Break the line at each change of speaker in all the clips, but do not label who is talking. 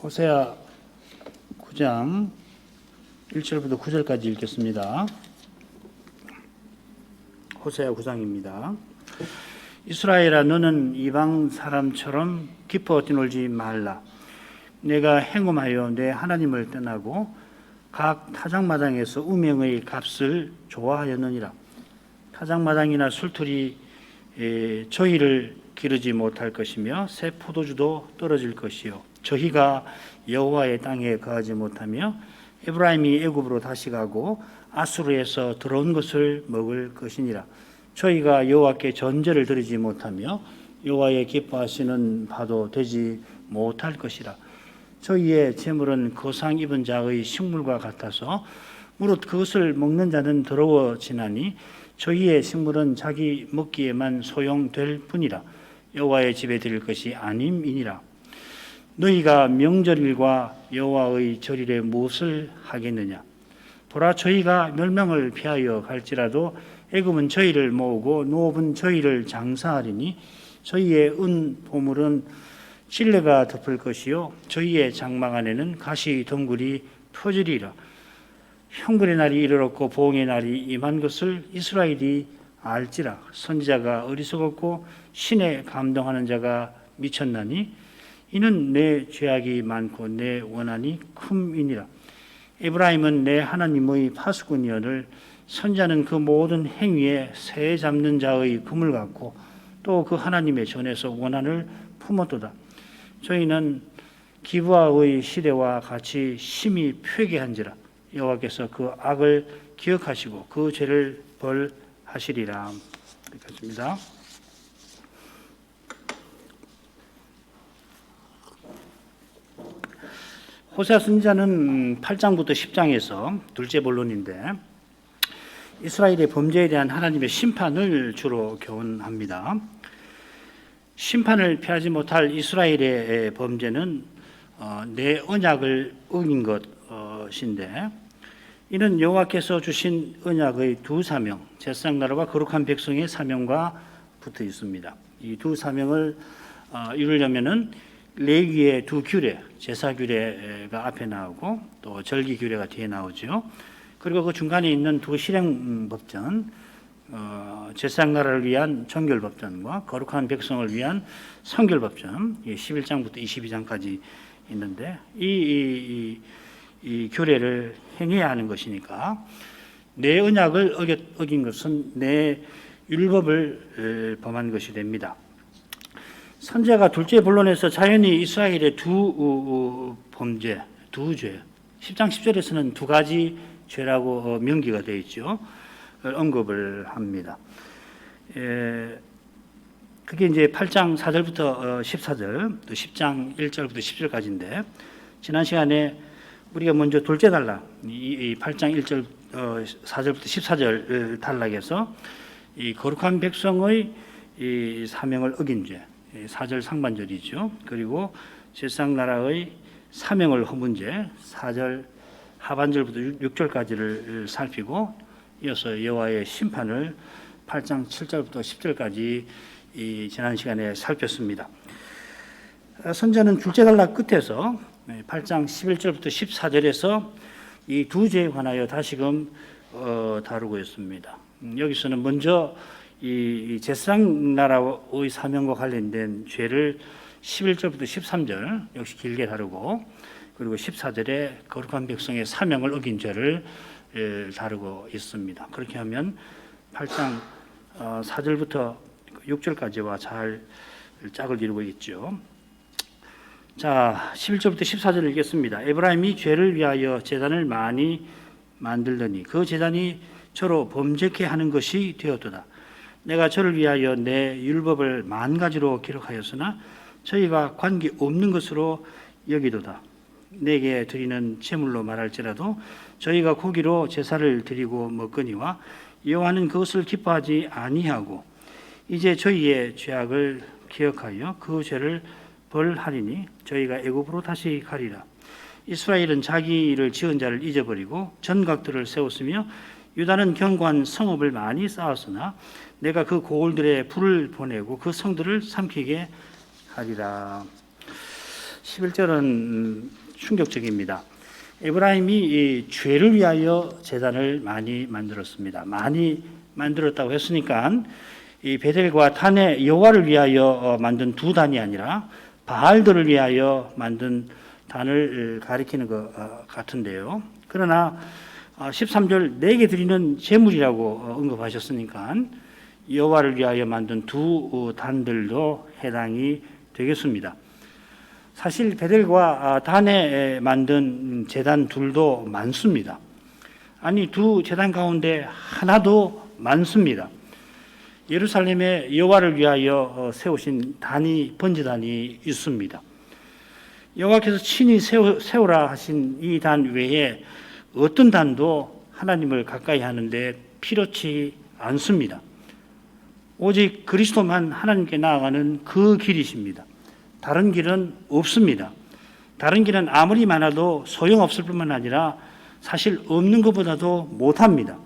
호세아 9장 1절부터 9절까지 읽겠습니다. 호세아 9장입니다. 이스라엘아, 너는 이방 사람처럼 기뻐 뛰놀지 말라. 내가 행음하여 내 하나님을 떠나고 각 타작마당에서 우명의 값을 좋아하였느니라. 타작마당이나 술틀이 저희를 기르지 못할 것이며 새 포도주도 떨어질 것이요 저희가 여호와의 땅에 거하지 못하며 에브라임이 애굽으로 다시 가고 아수르에서 들어온 것을 먹을 것이니라. 저희가 여호와께 전제를 드리지 못하며 여호와의 기뻐하시는 바도 되지 못할 것이라. 저희의 재물은 거상 입은 자의 식물과 같아서 무릇 그것을 먹는 자는 더러워지나니 저희의 식물은 자기 먹기에만 소용될 뿐이라. 여호와의 집에 드릴 것이 아님이니라. 너희가 명절일과 여호와의 절일에 무엇을 하겠느냐? 보라, 저희가 멸망을 피하여 갈지라도 애굽은 저희를 모으고 노업은 저희를 장사하리니 저희의 은 보물은 찔레가 덮을 것이요 저희의 장막 안에는 가시 덩굴이 터지리라. 형벌의 날이 이르렀고 보응의 날이 임한 것을 이스라엘이 알지라. 선지자가 어리석었고 신에 감동하는 자가 미쳤나니 이는 내 죄악이 많고 내 원한이 큼이니라. 에브라임은 내 하나님의 파수꾼이여늘 선자는 그 모든 행위에 새 잡는 자의 금을 갖고 또 그 하나님의 전에서 원한을 품었도다. 저희는 기브아의 시대와 같이 심히 회개한지라. 여호와께서 그 악을 기억하시고 그 죄를 벌하시리라. 읽겠습니다. 호세아 선지자는 8장부터 10장에서 둘째 본론인데 이스라엘의 범죄에 대한 하나님의 심판을 주로 교훈합니다. 심판을 피하지 못할 이스라엘의 범죄는 내 언약을 어긴 것인데 이는 여호와께서 주신 언약의 두 사명, 제사장 나라와 거룩한 백성의 사명과 붙어 있습니다. 이 두 사명을 이루려면은 레위의 두 규례, 제사 규례가 앞에 나오고 또 절기 규례가 뒤에 나오죠. 그리고 그 중간에 있는 두 실행 법전, 제사장 나라를 위한 정결 법전과 거룩한 백성을 위한 성결 법전, 11장부터 22장까지 있는데 이 규례를 행해야 하는 것이니까 내 언약을 어긴 것은 내 율법을 범한 것이 됩니다. 선지자가 둘째 본론에서 자연히 이스라엘의 두 범죄, 두 죄, 10장 10절에서는 두 가지 죄라고 명기가 되어 있죠. 언급을 합니다. 그게 이제 8장 4절부터 14절, 또 10장 1절부터 10절까지인데 지난 시간에 우리가 먼저 둘째 단락, 이 8장 1절 4절부터 14절 단락에서 이 거룩한 백성의 이 사명을 어긴 죄, 4절 상반절이죠. 그리고 제사장 나라의 사명을 허문 죄, 4절 하반절부터 6절까지를 살피고 이어서 여호와의 심판을 8장 7절부터 10절까지 지난 시간에 살폈습니다. 선지자는 둘째 단락 끝에서 8장 11절부터 14절에서 이 두 죄에 관하여 다시금 다루고 있습니다. 여기서는 먼저 이 제사장 나라의 사명과 관련된 죄를 11절부터 13절 역시 길게 다루고 그리고 14절에 거룩한 백성의 사명을 어긴 죄를 다루고 있습니다. 그렇게 하면 8장 4절부터 6절까지와 잘 짝을 이루고 있죠. 자, 11절부터 14절 읽겠습니다. 에브라임이 죄를 위하여 제단을 많이 만들더니 그 제단이 저로 범죄케 하는 것이 되었도다. 내가 저를 위하여 내 율법을 만 가지로 기록하였으나 저희가 관계 없는 것으로 여기도다. 내게 드리는 제물로 말할지라도 저희가 고기로 제사를 드리고 먹거니와 여호와는 그것을 기뻐하지 아니하고 이제 저희의 죄악을 기억하여 그 죄를 벌하리니 저희가 애굽으로 다시 가리라. 이스라엘은 자기 일을 지은 자를 잊어버리고 전각들을 세웠으며 유다는 견고한 성읍을 많이 쌓았으나 내가 그 고을들에 불을 보내고 그 성들을 삼키게 하리라. 11절은 충격적입니다. 에브라임이 이 죄를 위하여 제단을 많이 만들었습니다. 많이 만들었다고 했으니까 이 베델과 단의 여호와를 위하여 만든 두 단이 아니라 바알들을 위하여 만든 단을 가리키는 것 같은데요. 그러나 13절 내게 드리는 제물이라고 언급하셨으니까 여호와를 위하여 만든 두 단들도 해당이 되겠습니다. 사실 베델과 단에 만든 제단 둘도 많습니다. 아니 두 제단 가운데 하나도 많습니다. 예루살렘에 여호와를 위하여 세우신 단이 번제단이 있습니다. 여호와께서 친히 세우라 하신 이 단 외에 어떤 단도 하나님을 가까이 하는데 필요치 않습니다. 오직 그리스도만 하나님께 나아가는 그 길이십니다. 다른 길은 없습니다. 다른 길은 아무리 많아도 소용없을 뿐만 아니라 사실 없는 것보다도 못합니다.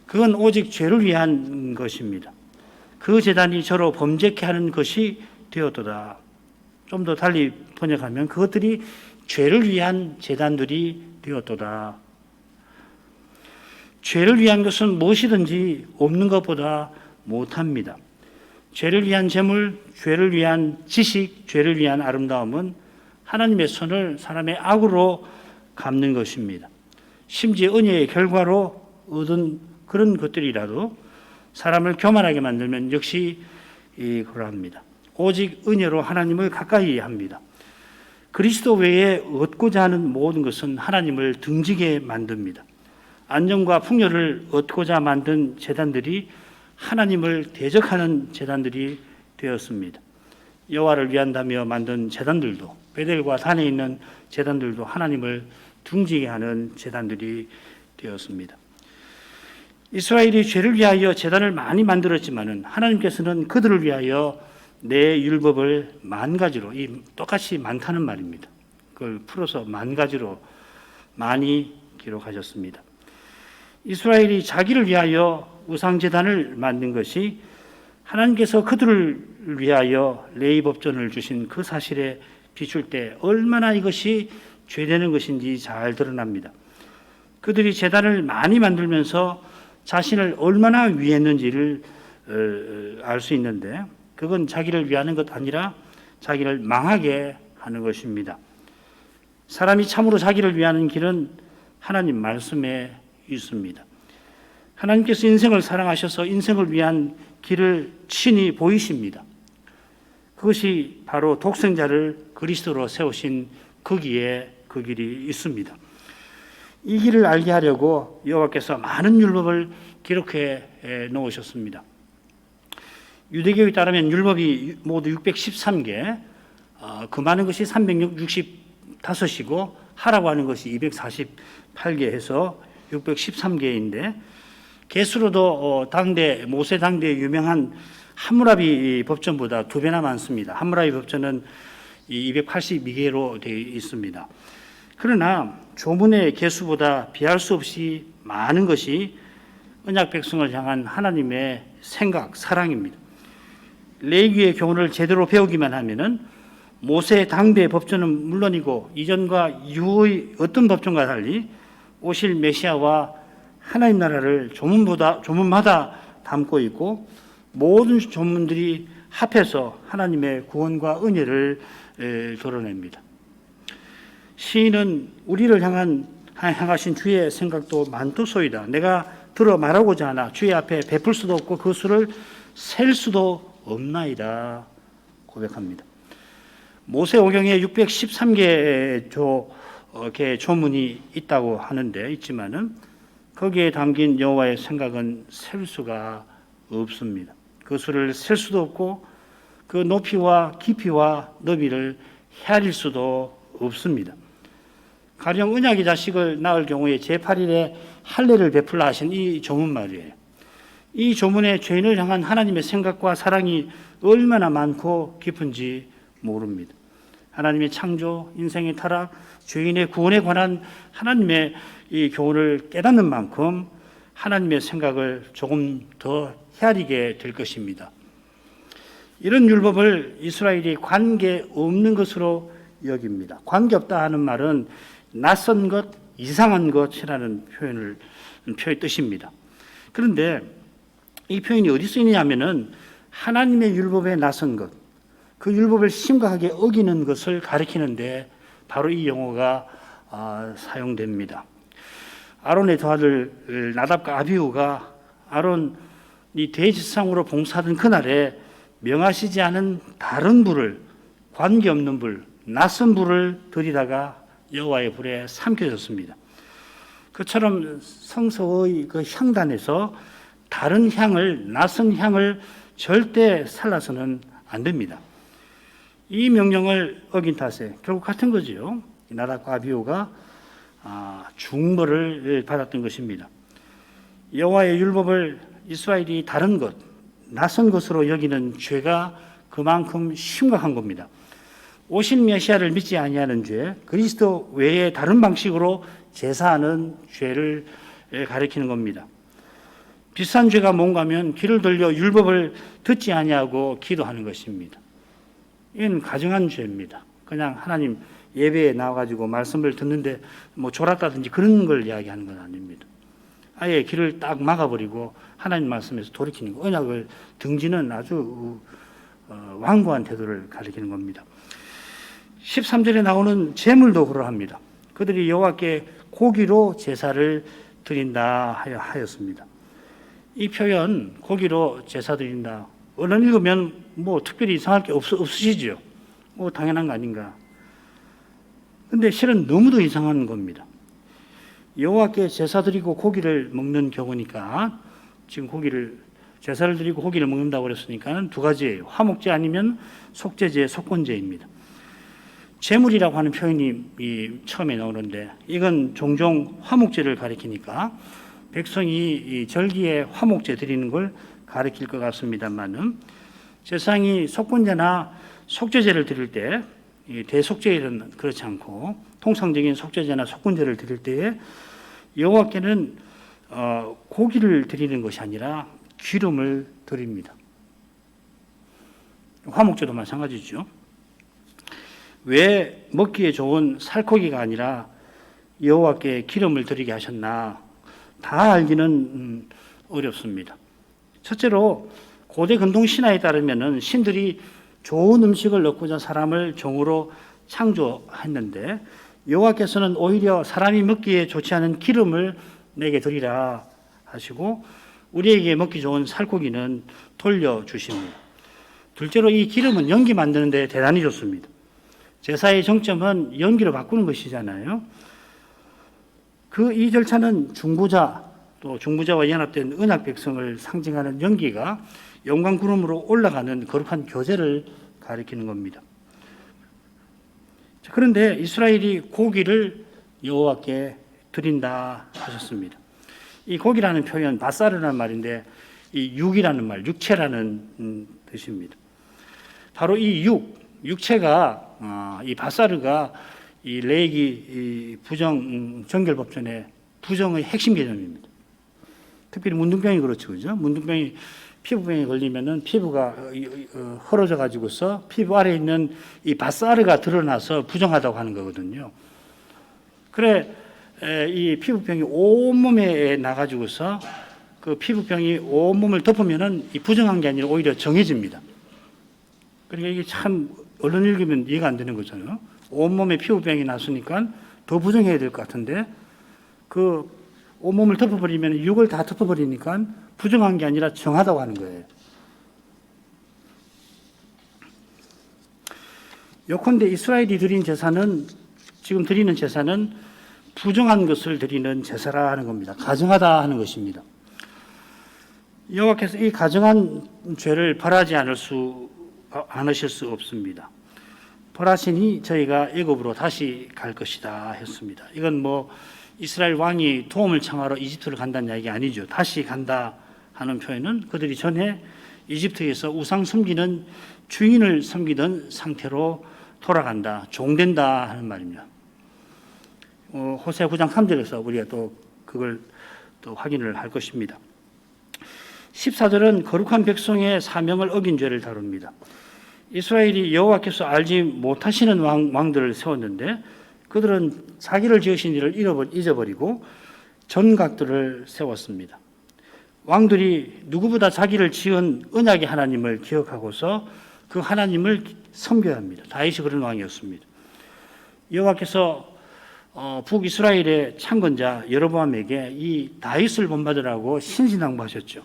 그건 오직 죄를 위한 것입니다. 그 제단이 저로 범죄케 하는 것이 되었도다. 좀 더 달리 번역하면 그것들이 죄를 위한 제단들이 되었도다. 죄를 위한 것은 무엇이든지 없는 것보다 못합니다. 죄를 위한 재물, 죄를 위한 지식, 죄를 위한 아름다움은 하나님의 손을 사람의 악으로 갚는 것입니다. 심지어 은혜의 결과로 얻은 그런 것들이라도 사람을 교만하게 만들면 역시 그러합니다. 오직 은혜로 하나님을 가까이 합니다. 그리스도 외에 얻고자 하는 모든 것은 하나님을 등지게 만듭니다. 안정과 풍요를 얻고자 만든 제단들이 하나님을 대적하는 제단들이 되었습니다. 여호와를 위한다며 만든 제단들도 베델과 단에 있는 제단들도 하나님을 등지게 하는 제단들이 되었습니다. 이스라엘이 죄를 위하여 제단을 많이 만들었지만은 하나님께서는 그들을 위하여 내 율법을 만 가지로, 똑같이 많다는 말입니다. 그걸 풀어서 만 가지로 많이 기록하셨습니다. 이스라엘이 자기를 위하여 우상제단을 만든 것이 하나님께서 그들을 위하여 레위 법전을 주신 그 사실에 비출 때 얼마나 이것이 죄되는 것인지 잘 드러납니다. 그들이 제단을 많이 만들면서 자신을 얼마나 위했는지를 알 수 있는데 그건 자기를 위하는 것 아니라 자기를 망하게 하는 것입니다. 사람이 참으로 자기를 위하는 길은 하나님 말씀에 있습니다. 하나님께서 인생을 사랑하셔서 인생을 위한 길을 친히 보이십니다. 그것이 바로 독생자를 그리스도로 세우신 거기에 그 길이 있습니다. 이 길을 알게 하려고 여호와께서 많은 율법을 기록해 놓으셨습니다. 유대교에 따르면 율법이 모두 613개, 그 많은 것이 365이고 하라고 하는 것이 248개 해서 613개인데 개수로도 당대 모세 당대에 유명한 함무라비 법전보다 2배나 많습니다. 함무라비 법전은 282개로 되어 있습니다. 그러나 조문의 개수보다 비할 수 없이 많은 것이 언약 백성을 향한 하나님의 생각, 사랑입니다. 레위기의 교훈을 제대로 배우기만 하면은 모세 당대의 법전은 물론이고 이전과 이후의 어떤 법전과 달리 오실 메시아와 하나님 나라를 조문마다 담고 있고 모든 조문들이 합해서 하나님의 구원과 은혜를 드러냅니다. 시인은 우리를 향하신 주의 생각도 많도소이다. 내가 들어 말하고자 하나 주의 앞에 베풀 수도 없고 그 수를 셀 수도 없나이다 고백합니다. 모세오경에 613개의 조문이 있다고 하는데 있지만은 거기에 담긴 여호와의 생각은 셀 수가 없습니다. 그 수를 셀 수도 없고 그 높이와 깊이와 너비를 헤아릴 수도 없습니다. 가령 언약의 자식을 낳을 경우에 제8일에 할례를 베풀라 하신 이 조문 말이에요. 이 조문에 죄인을 향한 하나님의 생각과 사랑이 얼마나 많고 깊은지 모릅니다. 하나님의 창조, 인생의 타락, 죄인의 구원에 관한 하나님의 이 교훈을 깨닫는 만큼 하나님의 생각을 조금 더 헤아리게 될 것입니다. 이런 율법을 이스라엘이 관계 없는 것으로 여깁니다. 관계없다 하는 말은 낯선 것, 이상한 것이라는 표현의 뜻입니다. 그런데 이 표현이 어디 쓰이냐면은 하나님의 율법에 나선 것, 그 율법을 심각하게 어기는 것을 가리키는데 바로 이 용어가 사용됩니다. 아론의 두 아들 나답과 아비후가 아론이 대지상으로 봉사하던 그날에 명하시지 않은 다른 불을, 관계없는 불, 낯선 불을 들이다가 여호와의 불에 삼켜졌습니다. 그처럼 성소의 그 향단에서 다른 향을, 낯선 향을 절대 살라서는 안 됩니다. 이 명령을 어긴 탓에 결국 같은 거죠. 나답과 아비후가 중벌을 받았던 것입니다. 여호와의 율법을 이스라엘이 다른 것, 낯선 것으로 여기는 죄가 그만큼 심각한 겁니다. 오실 메시아를 믿지 아니하는 죄, 그리스도 외에 다른 방식으로 제사하는 죄를 가리키는 겁니다. 비슷한 죄가 뭔가 하면 귀를 돌려 율법을 듣지 아니하고 기도하는 것입니다. 이건 가정한 죄입니다. 그냥 하나님 예배에 나와가지고 말씀을 듣는데 뭐 졸았다든지 그런 걸 이야기하는 건 아닙니다. 아예 귀를 딱 막아버리고 하나님 말씀에서 돌이키는 거, 언약을 등지는 아주 완고한 태도를 가리키는 겁니다. 13절에 나오는 제물도 그러합니다. 그들이 여호와께 고기로 제사를 드린다 하였습니다. 이 표현 고기로 제사 드린다, 얼른 읽으면 뭐 특별히 이상할 게 없으시죠. 뭐 당연한 거 아닌가. 근데 실은 너무도 이상한 겁니다. 여호와께 제사 드리고 고기를 먹는 경우니까, 지금 제사를 드리고 고기를 먹는다고 그랬으니까 두 가지예요. 화목제 아니면 속죄제, 속건제입니다. 제물이라고 하는 표현이 처음에 나오는데 이건 종종 화목제를 가리키니까 백성이 이 절기에 화목제 드리는 걸 가리킬 것 같습니다만은, 제사장이 속건제나 속죄제를 드릴 때, 대속죄일은 그렇지 않고 통상적인 속죄제나 속건제를 드릴 때에 여호와께는 고기를 드리는 것이 아니라 기름을 드립니다. 화목제도 마찬가지죠. 왜 먹기에 좋은 살코기가 아니라 여호와께 기름을 드리게 하셨나, 다 알기는 어렵습니다. 첫째로 고대 근동 신화에 따르면은 신들이 좋은 음식을 넣고자 사람을 종으로 창조했는데 여호와께서는 오히려 사람이 먹기에 좋지 않은 기름을 내게 드리라 하시고 우리에게 먹기 좋은 살코기는 돌려주십니다. 둘째로 이 기름은 연기 만드는 데 대단히 좋습니다. 제사의 정점은 연기로 바꾸는 것이잖아요. 이 절차는 중보자, 또 중보자와 연합된 언약 백성을 상징하는 연기가 영광 구름으로 올라가는 거룩한 교제를 가리키는 겁니다. 그런데 이스라엘이 고기를 여호와께 드린다 하셨습니다. 이 고기라는 표현 바사르라는 말인데 이 육이라는 말, 육체라는 뜻입니다. 바로 이 육체가 이 바사르가 이 레위기 부정 정결법전의 부정의 핵심 개념입니다. 특별히 문둥병이 그렇죠, 그죠? 문둥병이 피부병에 걸리면은 피부가 헐어져 가지고서 피부 아래에 있는 이 바사르가 드러나서 부정하다고 하는 거거든요. 그래 이 피부병이 온몸에 나가지고서 그 피부병이 온몸을 덮으면은 이 부정한 게 아니라 오히려 정해집니다. 그러니까 이게 참 얼른 읽으면 이해가 안 되는 거잖아요. 온몸에 피부병이 났으니까 더 부정해야 될 것 같은데 그 온몸을 덮어버리면 육을 다 덮어버리니까 부정한 게 아니라 정하다고 하는 거예요. 요컨대 이스라엘이 드린 제사는, 지금 드리는 제사는 부정한 것을 드리는 제사라 하는 겁니다. 가정하다 하는 것입니다. 여호와께서 이 가정한 죄를 벌하지 않으실 수 없습니다. 벌하시니 저희가 애굽으로 다시 갈 것이다 했습니다. 이건 뭐 이스라엘 왕이 도움을 청하러 이집트를 간다는 이야기 아니죠. 다시 간다 하는 표현은 그들이 전에 이집트에서 우상 섬기는 주인을 섬기던 상태로 돌아간다, 종된다 하는 말입니다. 호세아 9장 3절에서 우리가 또 그걸 또 확인을 할 것입니다. 14절은 거룩한 백성의 사명을 어긴 죄를 다룹니다. 이스라엘이 여호와께서 알지 못하시는 왕들을 세웠는데 그들은 자기를 지으신 이를 잊어버리고 전각들을 세웠습니다. 왕들이 누구보다 자기를 지은 언약의 하나님을 기억하고서 그 하나님을 섬겨야 합니다. 다윗이 그런 왕이었습니다. 여호와께서 북이스라엘의 창건자 여로보암에게 이 다윗을 본받으라고 신신당부하셨죠.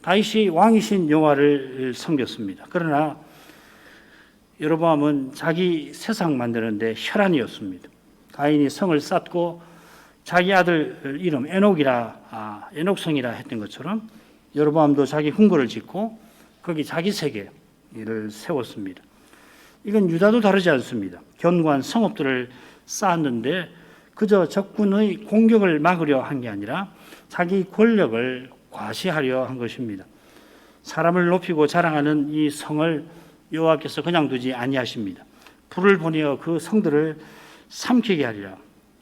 다윗이 왕이신 여호와를 섬겼습니다. 그러나 여로보암은 자기 세상 만드는데 혈안이었습니다. 가인이 성을 쌓고 자기 아들 이름 에녹성이라 했던 것처럼 여로보암도 자기 궁궐을 짓고 거기 자기 세계를 세웠습니다. 이건 유다도 다르지 않습니다. 견고한 성읍들을 쌓았는데 그저 적군의 공격을 막으려 한 게 아니라 자기 권력을 과시하려 한 것입니다. 사람을 높이고 자랑하는 이 성을 여호와께서 그냥 두지 아니하십니다. 불을 보내어 그 성들을 삼키게 하리라.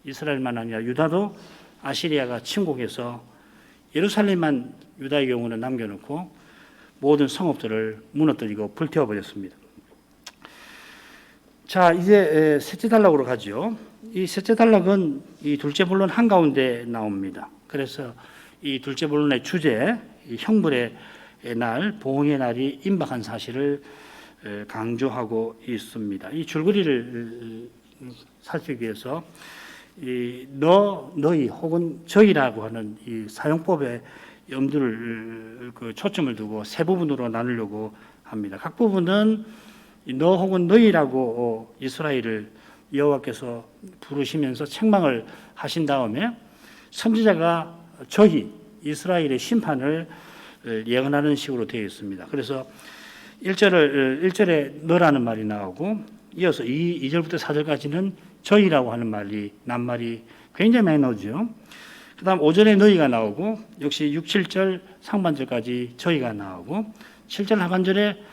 이스라엘만 아니라 유다도 아시리아가 침공해서 예루살렘만 유다의 경우는 남겨놓고 모든 성읍들을 무너뜨리고 불태워버렸습니다. 자, 이제 셋째 단락으로 가죠. 이 셋째 단락은 이 둘째 본론 한가운데 나옵니다. 그래서 이 둘째 본론의 주제, 이 형벌의 날, 보응의 날이 임박한 사실을 강조하고 있습니다. 이 줄거리를 살피기 위해서 너희 혹은 저희라고 하는 이 사용법에 염두를 초점을 두고 세 부분으로 나누려고 합니다. 각 부분은 너 혹은 너희라고 이스라엘을 여호와께서 부르시면서 책망을 하신 다음에 선지자가 저희 이스라엘의 심판을 예언하는 식으로 되어 있습니다. 그래서 1절에 너라는 말이 나오고 이어서 2절부터 4절까지는 저희라고 하는 낱말이 굉장히 많이 나오죠. 그 다음 5절에 너희가 나오고 역시 6, 7절 상반절까지 저희가 나오고 7절 하반절에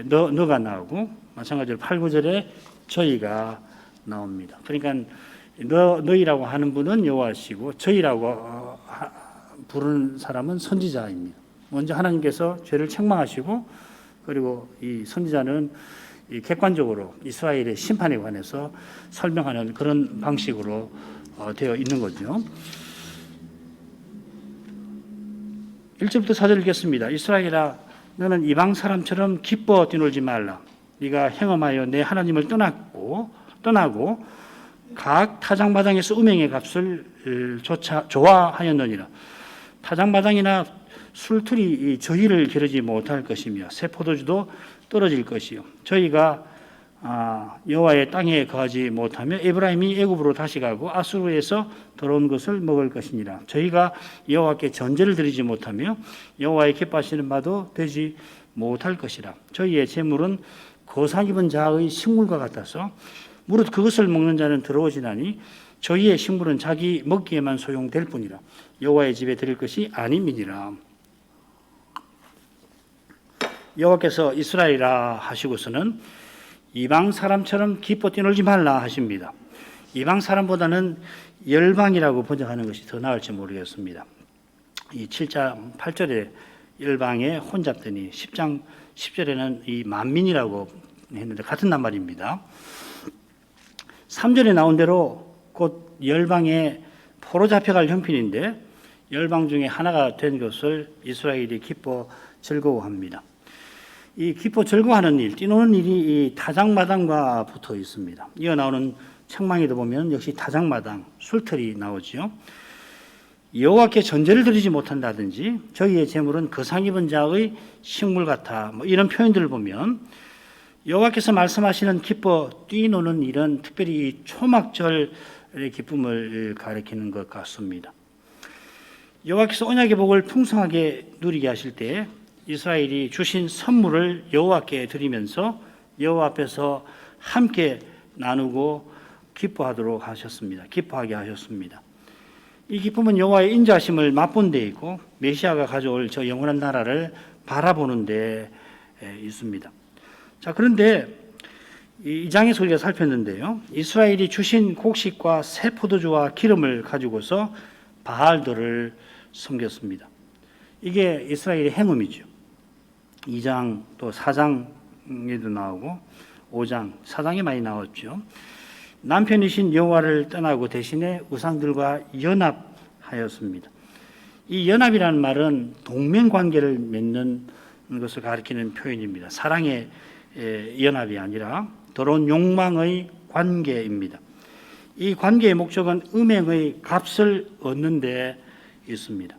너가 나오고 마찬가지로 8, 9절에 저희가 나옵니다. 그러니까 너희라고 하는 분은 여호와시고 저희라고 부르는 사람은 선지자입니다. 먼저 하나님께서 죄를 책망하시고 그리고 이 선지자는 이 객관적으로 이스라엘의 심판에 관해서 설명하는 그런 방식으로 되어 있는 거죠. 1절부터 4절 읽겠습니다. 이스라엘아 너는 이방 사람처럼 기뻐 뛰놀지 말라. 네가 행음하여 내 하나님을 떠나고 각 타작마당에서 음행의 값을 좋아하였느니라. 타작마당이나 술틀이 저희를 기르지 못할 것이며 새 포도주도 떨어질 것이요. 저희가 여호와의 땅에 거하지 못하며 에브라임이 애굽으로 다시 가고 아수르에서 들어온 것을 먹을 것이니라. 저희가 여호와께 전제를 드리지 못하며 여호와의 기뻐하시는 바도 되지 못할 것이라. 저희의 재물은 거상 입은 자의 식물과 같아서 무릇 그것을 먹는 자는 들어오지나니 저희의 식물은 자기 먹기에만 소용될 뿐이라. 여호와의 집에 드릴 것이 아님이니라. 여호와께서 이스라엘아 하시고서는 이방 사람처럼 기뻐 뛰놀지 말라 하십니다. 이방 사람보다는 열방이라고 번역하는 것이 더 나을지 모르겠습니다. 이 7장 8절에 열방에 혼잡더니 10장 10절에는 이 만민이라고 했는데 같은 낱말입니다. 3절에 나온 대로 곧 열방에 포로 잡혀갈 형편인데 열방 중에 하나가 된 것을 이스라엘이 기뻐 즐거워합니다. 이 기뻐 즐거워하는 일, 뛰노는 일이 이 타작마당과 붙어 있습니다. 이어 나오는 책망에도 보면 역시 타작마당, 술틀이 나오지요. 여호와께 전제를 드리지 못한다든지 저희의 재물은 거상 입은 자의 식물 같아 이런 표현들을 보면 여호와께서 말씀하시는 기뻐 뛰노는 일은 특별히 초막절의 기쁨을 가리키는 것 같습니다. 여호와께서 언약의 복을 풍성하게 누리게 하실 때 이스라엘이 주신 선물을 여호와께 드리면서 여호와 앞에서 함께 나누고 기뻐하도록 하셨습니다. 기뻐하게 하셨습니다. 이 기쁨은 여호와의 인자하심을 맛본 데 있고 메시아가 가져올 저 영원한 나라를 바라보는 데 있습니다. 자, 그런데 이 장에서 우리가 살폈는데요. 이스라엘이 주신 곡식과 새 포도주와 기름을 가지고서 바알들을 섬겼습니다. 이게 이스라엘의 행음이죠. 2장 또 4장에도 나오고 5장, 4장에 많이 나왔죠. 남편이신 여호와를 떠나고 대신에 우상들과 연합하였습니다. 이 연합이라는 말은 동맹 관계를 맺는 것을 가리키는 표현입니다. 사랑의 연합이 아니라 더러운 욕망의 관계입니다. 이 관계의 목적은 음행의 값을 얻는 데 있습니다.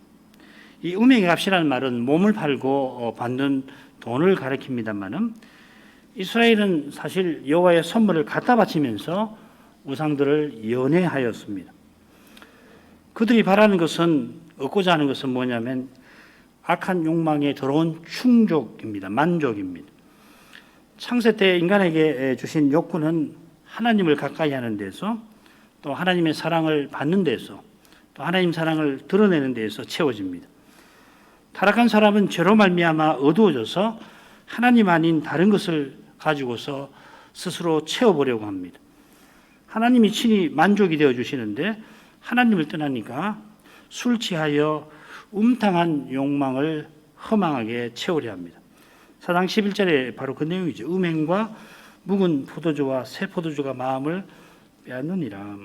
이 음행의 값이라는 말은 몸을 팔고 받는 돈을 가리킵니다만은 이스라엘은 사실 여호와의 선물을 갖다 바치면서 우상들을 연회하였습니다. 그들이 바라는 것은, 얻고자 하는 것은 뭐냐면 악한 욕망에 더러운 충족입니다. 만족입니다. 창세 때 인간에게 주신 욕구는 하나님을 가까이 하는 데서, 또 하나님의 사랑을 받는 데서, 또 하나님 사랑을 드러내는 데서 채워집니다. 타락한 사람은 죄로 말미암아 어두워져서 하나님 아닌 다른 것을 가지고서 스스로 채워보려고 합니다. 하나님이 친히 만족이 되어 주시는데 하나님을 떠나니까 술 취하여 음탕한 욕망을 허망하게 채우려 합니다. 사장 11절에 바로 그 내용이죠. 음행과 묵은 포도주와 새 포도주가 마음을 빼앗느니라.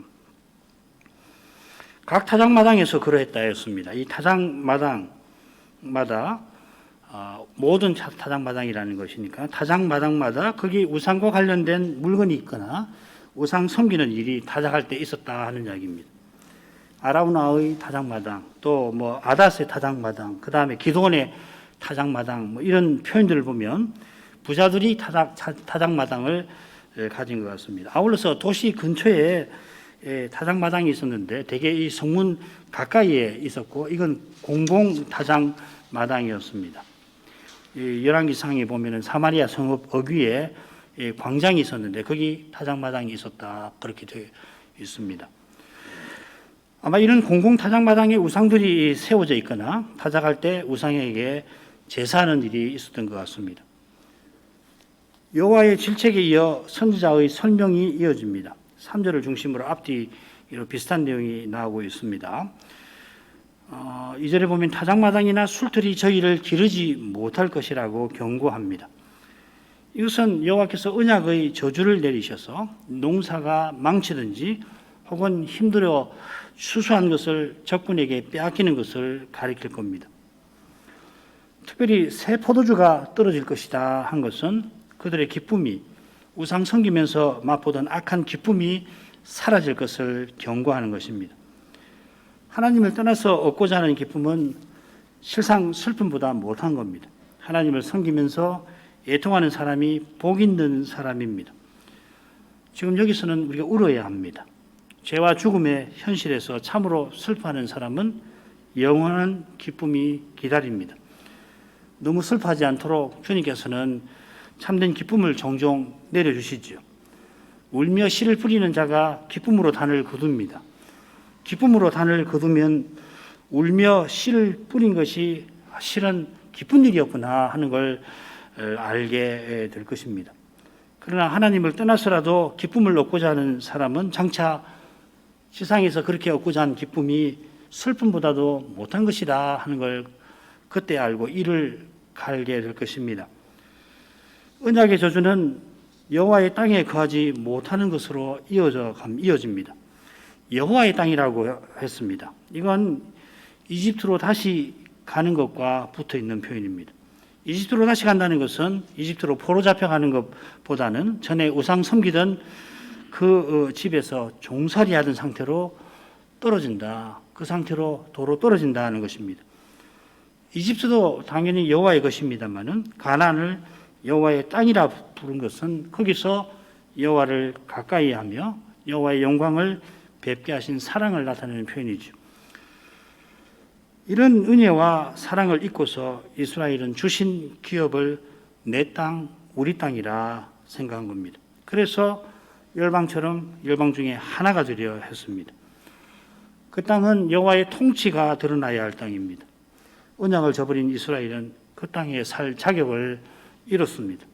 각 타작마당에서 그러했다 했습니다. 이 타작마당마다 모든 타작마당이라는 것이니까 타작마당마다 거기 우상과 관련된 물건이 있거나 우상 섬기는 일이 타작할 때 있었다 하는 이야기입니다. 아라우나의 타작마당, 또 뭐 아닷의 타작마당, 그 다음에 기도원의 타작마당, 뭐 이런 표현들을 보면 부자들이 타작마당을 가진 것 같습니다. 아울러서 도시 근처에 타작마당이 있었는데 대개 이 성문 가까이에 있었고 이건 공공 타작마당이었습니다. 열왕기상에 보면은 사마리아 성읍 어귀에 광장이 있었는데 거기 타작마당이 있었다 그렇게 되어 있습니다. 아마 이런 공공 타작마당에 우상들이 세워져 있거나 타작할 때 우상에게 제사하는 일이 있었던 것 같습니다. 여호와의 질책에 이어 선지자의 설명이 이어집니다. 3절을 중심으로 앞뒤로 비슷한 내용이 나오고 있습니다. 2절에 보면 타작마당이나 술틀이 저희를 기르지 못할 것이라고 경고합니다. 이것은 여호와께서 언약의 저주를 내리셔서 농사가 망치든지 혹은 힘들어 수수한 것을 적군에게 빼앗기는 것을 가리킬 겁니다. 특별히 새 포도주가 떨어질 것이다 한 것은 그들의 기쁨이 우상 섬기면서 맛보던 악한 기쁨이 사라질 것을 경고하는 것입니다. 하나님을 떠나서 얻고자 하는 기쁨은 실상 슬픔보다 못한 겁니다. 하나님을 섬기면서 애통하는 사람이 복 있는 사람입니다. 지금 여기서는 우리가 울어야 합니다. 죄와 죽음의 현실에서 참으로 슬퍼하는 사람은 영원한 기쁨이 기다립니다. 너무 슬퍼하지 않도록 주님께서는 참된 기쁨을 종종 내려주시지요. 울며 씨를 뿌리는 자가 기쁨으로 단을 거둡니다. 기쁨으로 단을 거두면 울며 씨를 뿌린 것이 실은 기쁜 일이었구나 하는 걸 알게 될 것입니다. 그러나 하나님을 떠나서라도 기쁨을 얻고자 하는 사람은 장차 세상에서 그렇게 얻고자 하는 기쁨이 슬픔보다도 못한 것이다 하는 걸 그때 알고 이를 갈게 될 것입니다. 언약의 저주는 여호와의 땅에 거하지 못하는 것으로 이어집니다. 여호와의 땅이라고 했습니다. 이건 이집트로 다시 가는 것과 붙어 있는 표현입니다. 이집트로 다시 간다는 것은 이집트로 포로 잡혀가는 것보다는 전에 우상 섬기던 그 집에서 종살이 하던 상태로 떨어진다. 그 상태로 도로 떨어진다는 것입니다. 이집트도 당연히 여호와의 것입니다만은 가나안을 여호와의 땅이라 부른 것은 거기서 여호와를 가까이 하며 여호와의 영광을 뵙게 하신 사랑을 나타내는 표현이죠. 이런 은혜와 사랑을 잊고서 이스라엘은 주신 기업을 내 땅, 우리 땅이라 생각한 겁니다. 그래서 열방처럼 열방 중에 하나가 되려 했습니다. 그 땅은 여호와의 통치가 드러나야 할 땅입니다. 언약을 저버린 이스라엘은 그 땅에 살 자격을 잃었습니다.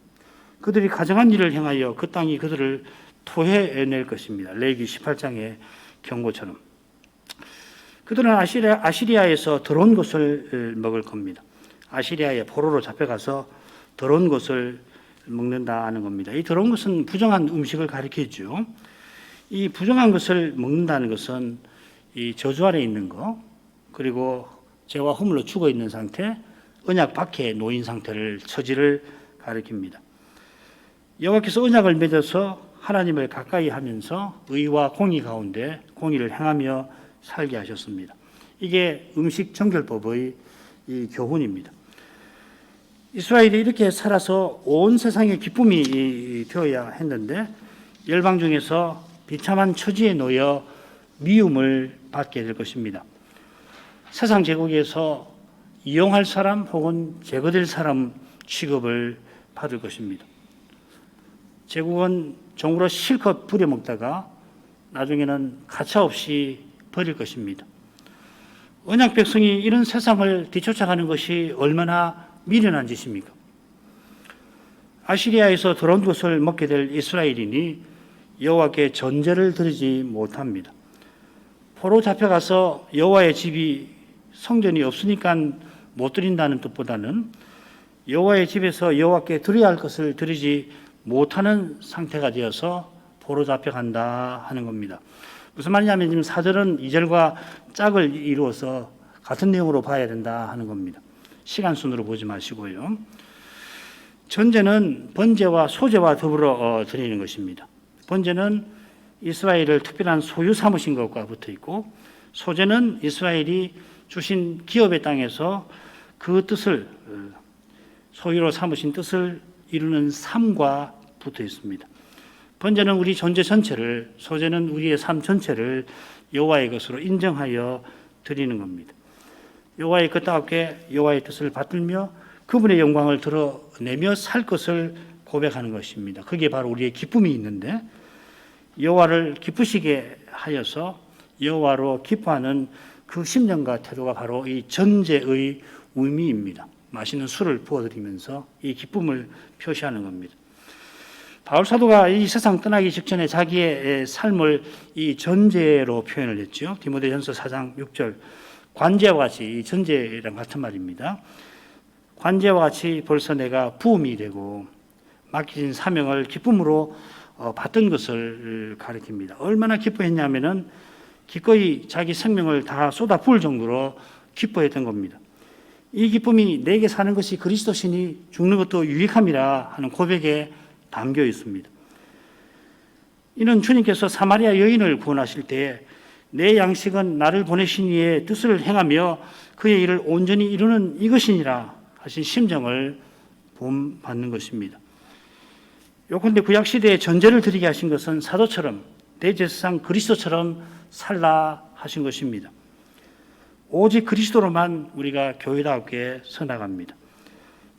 그들이 가정한 일을 행하여 그 땅이 그들을 토해낼 것입니다. 레위기 18장의 경고처럼. 그들은 아시리아에서 더러운 것을 먹을 겁니다. 아시리아의 포로로 잡혀가서 더러운 것을 먹는다는 겁니다. 이 더러운 것은 부정한 음식을 가리키죠. 이 부정한 것을 먹는다는 것은 이 저주 아래 있는 거, 그리고 죄와 허물로 죽어 있는 상태, 언약 밖에 놓인 상태를, 처지를 가리킵니다. 여호와께서 언약을 맺어서 하나님을 가까이 하면서 의와 공의 가운데 공의를 행하며 살게 하셨습니다. 이게 음식 정결법의 이 교훈입니다. 이스라엘이 이렇게 살아서 온 세상의 기쁨이 되어야 했는데 열방 중에서 비참한 처지에 놓여 미움을 받게 될 것입니다. 세상 제국에서 이용할 사람 혹은 제거될 사람 취급을 받을 것입니다. 제국은 종으로 실컷 부려먹다가 나중에는 가차없이 버릴 것입니다. 언약 백성이 이런 세상을 뒤쫓아가는 것이 얼마나 미련한 짓입니까? 아시리아에서 더러운 것을 먹게 될 이스라엘인이 여호와께 전제를 드리지 못합니다. 포로 잡혀가서 여호와의 집이 성전이 없으니까 못 드린다는 뜻보다는 여호와의 집에서 여호와께 드려야 할 것을 드리지 못하는 상태가 되어서 포로 잡혀간다 하는 겁니다. 무슨 말이냐면 지금 4절은 2절과 짝을 이루어서 같은 내용으로 봐야 된다 하는 겁니다. 시간 순으로 보지 마시고요. 전제는 번제와 소제와 더불어 드리는 것입니다. 번제는 이스라엘을 특별한 소유 삼으신 것과 붙어 있고, 소제는 이스라엘이 주신 기업의 땅에서 그 뜻을, 소유로 삼으신 뜻을 이루는 삶과 붙어 있습니다. 번제는 우리 존재 전체를, 소제는 우리의 삶 전체를 여호와의 것으로 인정하여 드리는 겁니다. 여호와의 것답게 여호와의 뜻을 받들며 그분의 영광을 드러내며 살 것을 고백하는 것입니다. 그게 바로 우리의 기쁨이 있는데, 여호와를 기쁘시게 하여서 여호와로 기뻐하는 그 심령과 태도가 바로 이 전제의 의미입니다. 맛있는 술을 부어드리면서 이 기쁨을 표시하는 겁니다. 바울 사도가 이 세상 떠나기 직전에 자기의 삶을 이 전제로 표현을 했죠. 디모데전서 4장 6절, 관제와 같이, 이 전제랑 같은 말입니다. 관제와 같이 벌써 내가 부음이 되고 맡겨진 사명을 기쁨으로 받던 것을 가리킵니다. 얼마나 기뻐했냐면은 기꺼이 자기 생명을 다 쏟아 부을 정도로 기뻐했던 겁니다. 이 기쁨이 내게 사는 것이 그리스도시니 죽는 것도 유익함이라 하는 고백에 담겨 있습니다. 이는 주님께서 사마리아 여인을 구원하실 때 내 양식은 나를 보내신 이의 뜻을 행하며 그의 일을 온전히 이루는 이것이니라 하신 심정을 본받는 것입니다. 요컨대 구약시대에 전제를 드리게 하신 것은 사도처럼 대제사장 그리스도처럼 살라 하신 것입니다. 오직 그리스도로만 우리가 교회답게 서나갑니다.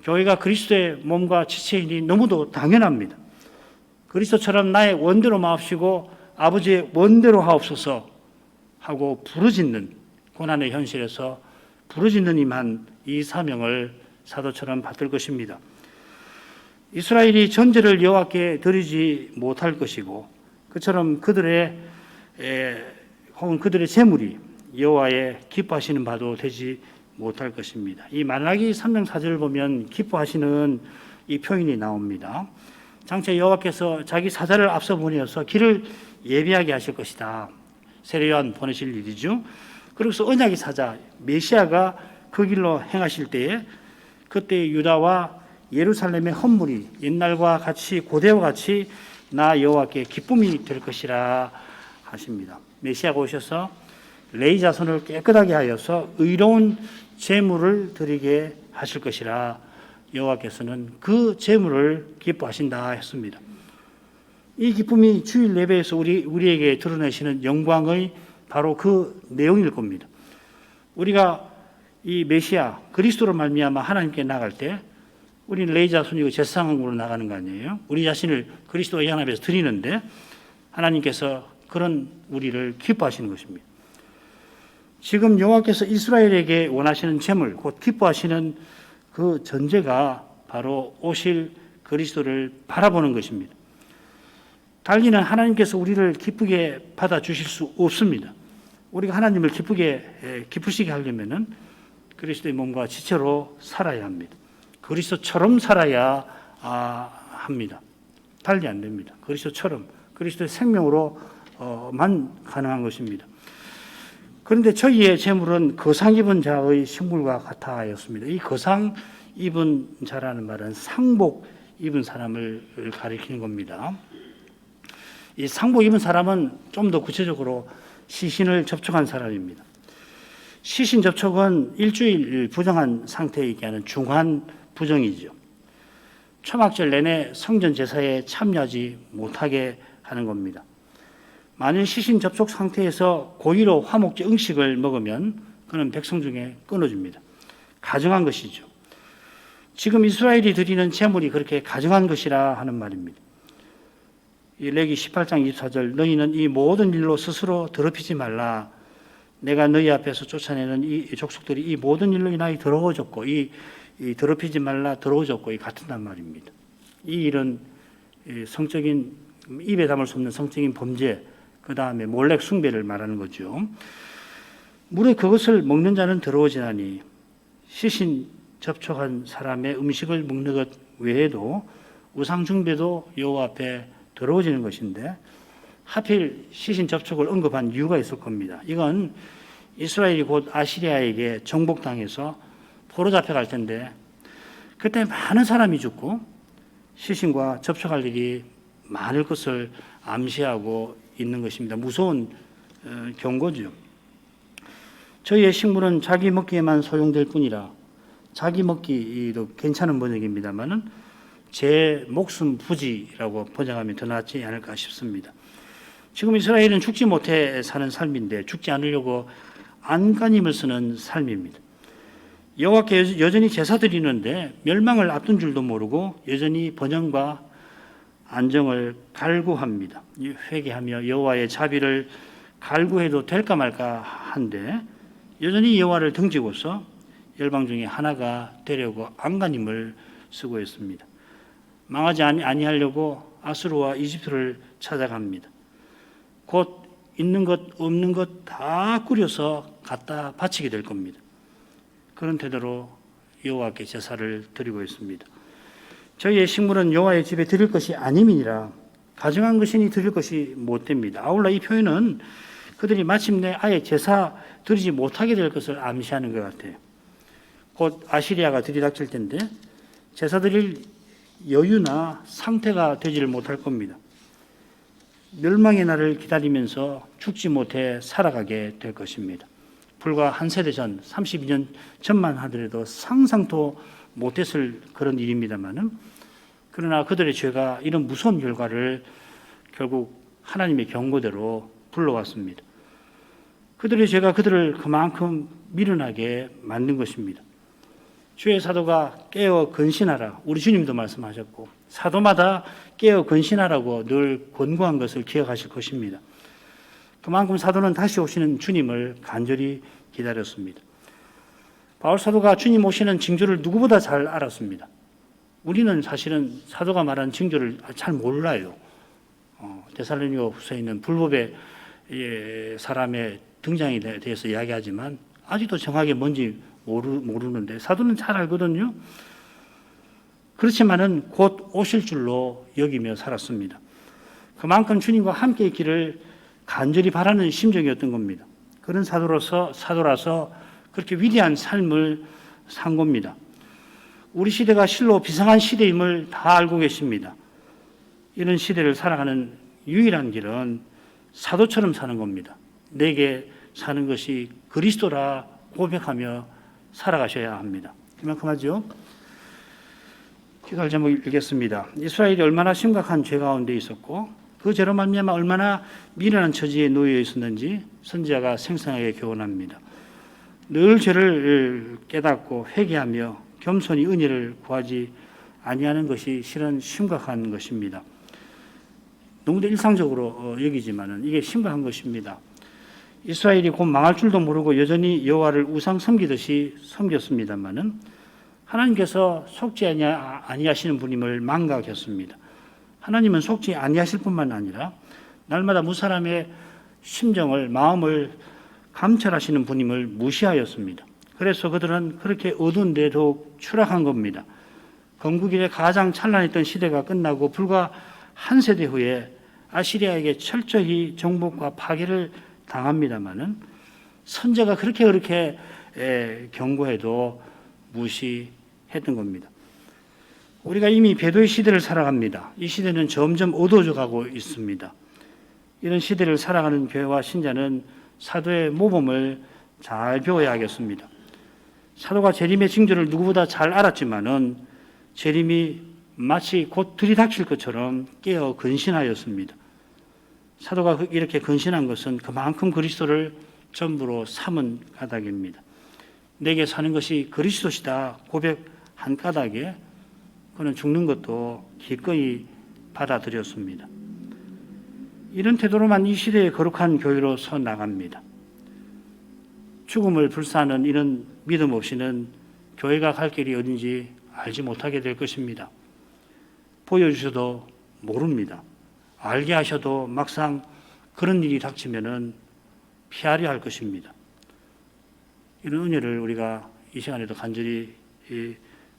교회가 그리스도의 몸과 지체이니 너무도 당연합니다. 그리스도처럼 나의 원대로 마옵시고 아버지의 원대로 하옵소서 하고 부르짖는 고난의 현실에서 부르짖는 이만 이 사명을 사도처럼 받을 것입니다. 이스라엘이 전제를 여호와께 드리지 못할 것이고, 그처럼 그들의 재물이 여호와의 기뻐하시는 바도 되지 못할 것입니다. 이 말라기 3장 4절을 보면 기뻐하시는 이 표현이 나옵니다. 장차 여호와께서 자기 사자를 앞서 보내어서 길을 예비하게 하실 것이다. 세례요한 보내실 일이죠. 그래서 언약의 사자 메시아가 그 길로 행하실 때에 그때 유다와 예루살렘의 헌물이 옛날과 같이 고대와 같이 나 여호와께 기쁨이 될 것이라 하십니다. 메시아가 오셔서 레위 자손을 깨끗하게 하여서 의로운 제물을 드리게 하실 것이라 여호와께서는 그 제물을 기뻐하신다 했습니다. 이 기쁨이 주일 예배에서 우리에게 드러내시는 영광의 바로 그 내용일 겁니다. 우리가 이 메시아 그리스도로 말미암아 하나님께 나갈 때 우리는 레위 자손이고 제사장으로 나가는 거 아니에요? 우리 자신을 그리스도의 연합에서 드리는데 하나님께서 그런 우리를 기뻐하시는 것입니다. 지금 여호와께서 이스라엘에게 원하시는 제물, 곧 기뻐하시는 그 전제가 바로 오실 그리스도를 바라보는 것입니다. 달리는 하나님께서 우리를 기쁘게 받아주실 수 없습니다. 우리가 하나님을 기쁘시게 하려면은 그리스도의 몸과 지체로 살아야 합니다. 그리스도처럼 살아야 합니다. 달리 안 됩니다. 그리스도처럼, 그리스도의 생명으로만 가능한 것입니다. 그런데 저희의 재물은 거상 입은 자의 식물과 같아 하였습니다. 이 거상 입은 자라는 말은 상복 입은 사람을 가리키는 겁니다. 이 상복 입은 사람은 좀 더 구체적으로 시신을 접촉한 사람입니다. 시신 접촉은 일주일 부정한 상태에 있게 하는 중환 부정이죠. 초막절 내내 성전 제사에 참여하지 못하게 하는 겁니다. 만일 시신 접촉 상태에서 고의로 화목제 음식을 먹으면 그는 백성 중에 끊어집니다. 가증한 것이죠. 지금 이스라엘이 드리는 제물이 그렇게 가증한 것이라 하는 말입니다. 레기 18장 24절 너희는 이 모든 일로 스스로 더럽히지 말라. 내가 너희 앞에서 쫓아내는 이 족속들이 이 모든 일로 인하여 더러워졌고 이 더럽히지 말라 더러워졌고 이 같은단 말입니다. 이 일은 성적인 입에 담을 수 없는 성적인 범죄, 그 다음에 몰래 숭배를 말하는 거죠. 무릇 그것을 먹는 자는 더러워지나니 시신 접촉한 사람의 음식을 먹는 것 외에도 우상 숭배도 여호와 앞에 더러워지는 것인데 하필 시신 접촉을 언급한 이유가 있을 겁니다. 이건 이스라엘이 곧 아시리아에게 정복당해서 포로 잡혀갈 텐데 그때 많은 사람이 죽고 시신과 접촉할 일이 많을 것을 암시하고 있는 것입니다. 무서운 경고죠. 저희의 식물은 자기 먹기에만 소용될 뿐이라 자기 먹기도 괜찮은 번역입니다만은 제 목숨 부지라고 번역하면 더 낫지 않을까 싶습니다. 지금 이스라엘은 죽지 못해 사는 삶인데 죽지 않으려고 안간힘을 쓰는 삶입니다. 여호와께 여전히 제사 드리는데 멸망을 앞둔 줄도 모르고 여전히 번영과 안정을 갈구합니다. 회개하며 여호와의 자비를 갈구해도 될까 말까 한데 여전히 여호와를 등지고서 열방 중에 하나가 되려고 안간힘을 쓰고 있습니다. 망하지 아니하려고 아수르와 이집트를 찾아갑니다. 곧 있는 것 없는 것 다 꾸려서 갖다 바치게 될 겁니다. 그런 태도로 여호와께 제사를 드리고 있습니다. 저희의 식물은 여호와의 집에 드릴 것이 아님이니라 가증한 것이니 드릴 것이 못됩니다. 아울러 이 표현은 그들이 마침내 아예 제사 드리지 못하게 될 것을 암시하는 것 같아요. 곧 아시리아가 들이닥칠 텐데 제사 드릴 여유나 상태가 되지를 못할 겁니다. 멸망의 날을 기다리면서 죽지 못해 살아가게 될 것입니다. 불과 한 세대 전, 32년 전만 하더라도 상상도 못했을 그런 일입니다만은 그러나 그들의 죄가 이런 무서운 결과를 결국 하나님의 경고대로 불러왔습니다. 그들의 죄가 그들을 그만큼 미련하게 만든 것입니다. 주의 사도가 깨어 근신하라. 우리 주님도 말씀하셨고 사도마다 깨어 근신하라고 늘 권고한 것을 기억하실 것입니다. 그만큼 사도는 다시 오시는 주님을 간절히 기다렸습니다. 바울 사도가 주님 오시는 징조를 누구보다 잘 알았습니다. 우리는 사실은 사도가 말한 징조를 잘 몰라요. 데살로니가 후서에 있는 불법의 사람의 등장에 대해서 이야기하지만 아직도 정확하게 뭔지 모르는데 사도는 잘 알거든요. 그렇지만은 곧 오실 줄로 여기며 살았습니다. 그만큼 주님과 함께 있기를 간절히 바라는 심정이었던 겁니다. 그런 사도라서 그렇게 위대한 삶을 산 겁니다. 우리 시대가 실로 비상한 시대임을 다 알고 계십니다. 이런 시대를 살아가는 유일한 길은 사도처럼 사는 겁니다. 내게 사는 것이 그리스도라 고백하며 살아가셔야 합니다. 이만큼 하죠. 기도할 제목 읽겠습니다. 이스라엘이 얼마나 심각한 죄 가운데 있었고 그 죄로 말미암아 얼마나 미련한 처지에 놓여 있었는지 선지자가 생생하게 교훈합니다. 늘 죄를 깨닫고 회개하며 겸손히 은혜를 구하지 아니하는 것이 실은 심각한 것입니다. 너무도 일상적으로 여기지만은 이게 심각한 것입니다. 이스라엘이 곧 망할 줄도 모르고 여전히 여호와를 우상 섬기듯이 섬겼습니다만은 하나님께서 속지 아니하시는 분임을 망각했습니다. 하나님은 속지 아니하실 뿐만 아니라 날마다 무사람의 심정을 마음을 감찰하시는 분임을 무시하였습니다. 그래서 그들은 그렇게 어두운 데 더욱 추락한 겁니다. 건국 이래 가장 찬란했던 시대가 끝나고 불과 한 세대 후에 아시리아에게 철저히 정복과 파괴를 당합니다마는 선제가 그렇게 경고해도 무시했던 겁니다. 우리가 이미 배도의 시대를 살아갑니다. 이 시대는 점점 어두워져 가고 있습니다. 이런 시대를 살아가는 교회와 신자는 사도의 모범을 잘 배워야 하겠습니다. 사도가 재림의 징조를 누구보다 잘 알았지만은 재림이 마치 곧 들이닥칠 것처럼 깨어 근신하였습니다. 사도가 이렇게 근신한 것은 그만큼 그리스도를 전부로 삼은 까닭입니다. 내게 사는 것이 그리스도시다 고백한 까닭에 그는 죽는 것도 기꺼이 받아들였습니다. 이런 태도로만 이 시대의 거룩한 교회로 서 나갑니다. 죽음을 불사하는 이런 믿음 없이는 교회가 갈 길이 어딘지 알지 못하게 될 것입니다. 보여주셔도 모릅니다. 알게 하셔도 막상 그런 일이 닥치면은 피하려 할 것입니다. 이런 은혜를 우리가 이 시간에도 간절히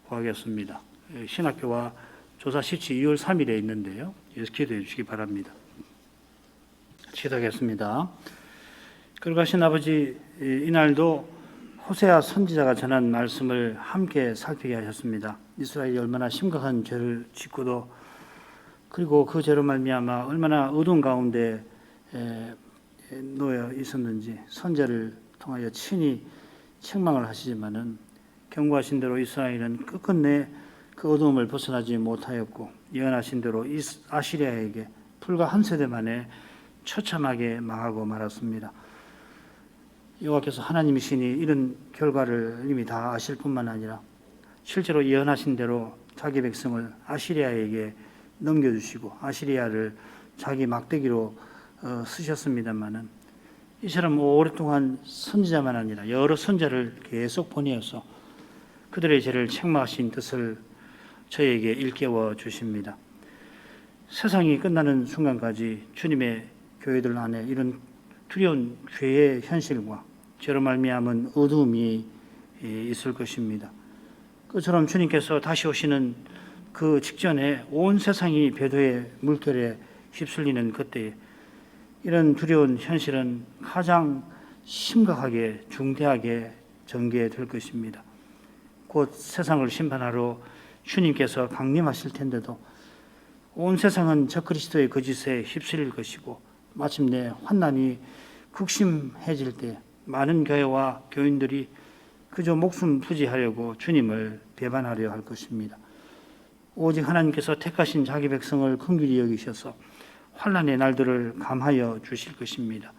구하겠습니다. 신학교와 조사 시치 2월 3일에 있는데요. 기도해 주시기 바랍니다. 기도하겠습니다. 거룩하신 아버지, 이날도 호세아 선지자가 전한 말씀을 함께 살피게 하셨습니다. 이스라엘이 얼마나 심각한 죄를 짓고도 그리고 그 죄로 말미암아 얼마나 어두운 가운데 놓여 있었는지 선지자를 통하여 친히 책망을 하시지만은 경고하신 대로 이스라엘은 끝끝내 그 어두움을 벗어나지 못하였고 예언하신 대로 아시리아에게 불과 한 세대 만에 처참하게 망하고 말았습니다. 여호와께서 하나님이시니 이런 결과를 이미 다 아실 뿐만 아니라 실제로 예언하신 대로 자기 백성을 아시리아에게 넘겨주시고 아시리아를 자기 막대기로 쓰셨습니다마는 이처럼 오랫동안 선지자만 아니라 여러 선지자를 계속 보내어서 그들의 죄를 책망하신 뜻을 저에게 일깨워 주십니다. 세상이 끝나는 순간까지 주님의 교회들 안에 이런 두려운 죄의 현실과 죄로 말미암은 어두움이 있을 것입니다. 그처럼 주님께서 다시 오시는 그 직전에 온 세상이 배도의 물결에 휩쓸리는 그때 이런 두려운 현실은 가장 심각하게 중대하게 전개될 것입니다. 곧 세상을 심판하러 주님께서 강림하실 텐데도 온 세상은 적그리스도의 거짓에 휩쓸릴 것이고 마침내 환난이 극심해질 때 많은 교회와 교인들이 그저 목숨 부지하려고 주님을 배반하려 할 것입니다. 오직 하나님께서 택하신 자기 백성을 긍휼히 여기셔서 환난의 날들을 감하여 주실 것입니다.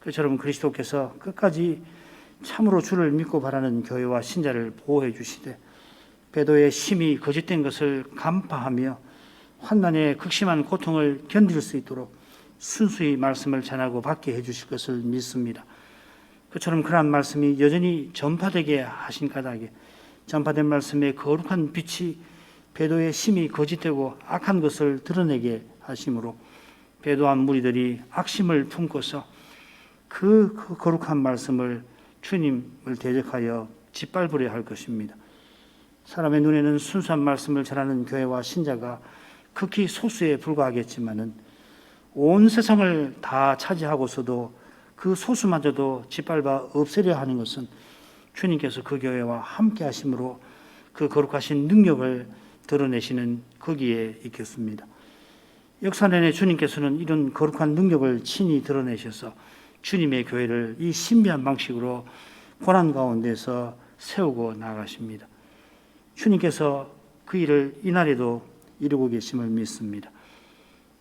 그처럼 그리스도께서 끝까지 참으로 주를 믿고 바라는 교회와 신자를 보호해 주시되 배도의 심히 거짓된 것을 간파하며 환난의 극심한 고통을 견딜 수 있도록 순수히 말씀을 전하고 받게 해 주실 것을 믿습니다. 그처럼 그러한 말씀이 여전히 전파되게 하신 까닭에 전파된 말씀의 거룩한 빛이 배도의 심히 거짓되고 악한 것을 드러내게 하심으로 배도한 무리들이 악심을 품고서 그 거룩한 말씀을 주님을 대적하여 짓밟으려 할 것입니다. 사람의 눈에는 순수한 말씀을 전하는 교회와 신자가 극히 소수에 불과하겠지만은 온 세상을 다 차지하고서도 그 소수마저도 짓밟아 없애려 하는 것은 주님께서 그 교회와 함께 하심으로 그 거룩하신 능력을 드러내시는 거기에 있겠습니다. 역사 내내 주님께서는 이런 거룩한 능력을 친히 드러내셔서 주님의 교회를 이 신비한 방식으로 고난 가운데서 세우고 나가십니다. 주님께서 그 일을 이날에도 이루고 계심을 믿습니다.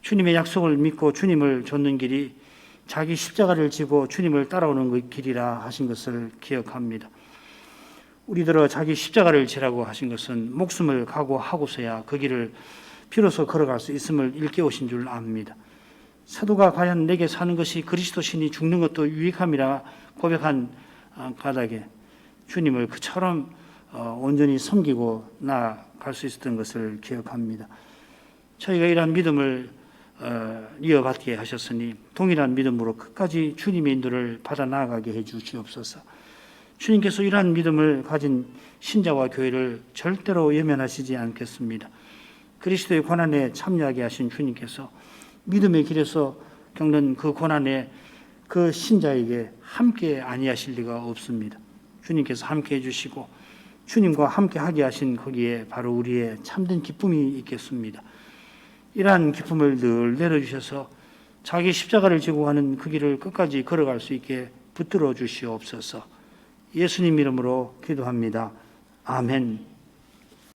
주님의 약속을 믿고 주님을 좇는 길이 자기 십자가를 지고 주님을 따라오는 그 길이라 하신 것을 기억합니다. 우리들어 자기 십자가를 지라고 하신 것은 목숨을 각오하고서야 그 길을 비로소 걸어갈 수 있음을 일깨우신 줄 압니다. 사도가 과연 내게 사는 것이 그리스도시니 죽는 것도 유익함이라 고백한 까닭에 주님을 그처럼 온전히 섬기고 나아갈 수 있었던 것을 기억합니다. 저희가 이러한 믿음을 이어받게 하셨으니 동일한 믿음으로 끝까지 주님의 인도를 받아 나아가게 해 주시옵소서. 주님께서 이러한 믿음을 가진 신자와 교회를 절대로 외면하시지 않겠습니다. 그리스도의 고난에 참여하게 하신 주님께서 믿음의 길에서 겪는 그 고난에 그 신자에게 함께 아니하실 리가 없습니다. 주님께서 함께 해주시고 주님과 함께 하게 하신 거기에 바로 우리의 참된 기쁨이 있겠습니다. 이러한 기쁨을 늘 내려주셔서 자기 십자가를 지고 가는 그 길을 끝까지 걸어갈 수 있게 붙들어 주시옵소서. 예수님 이름으로 기도합니다. 아멘.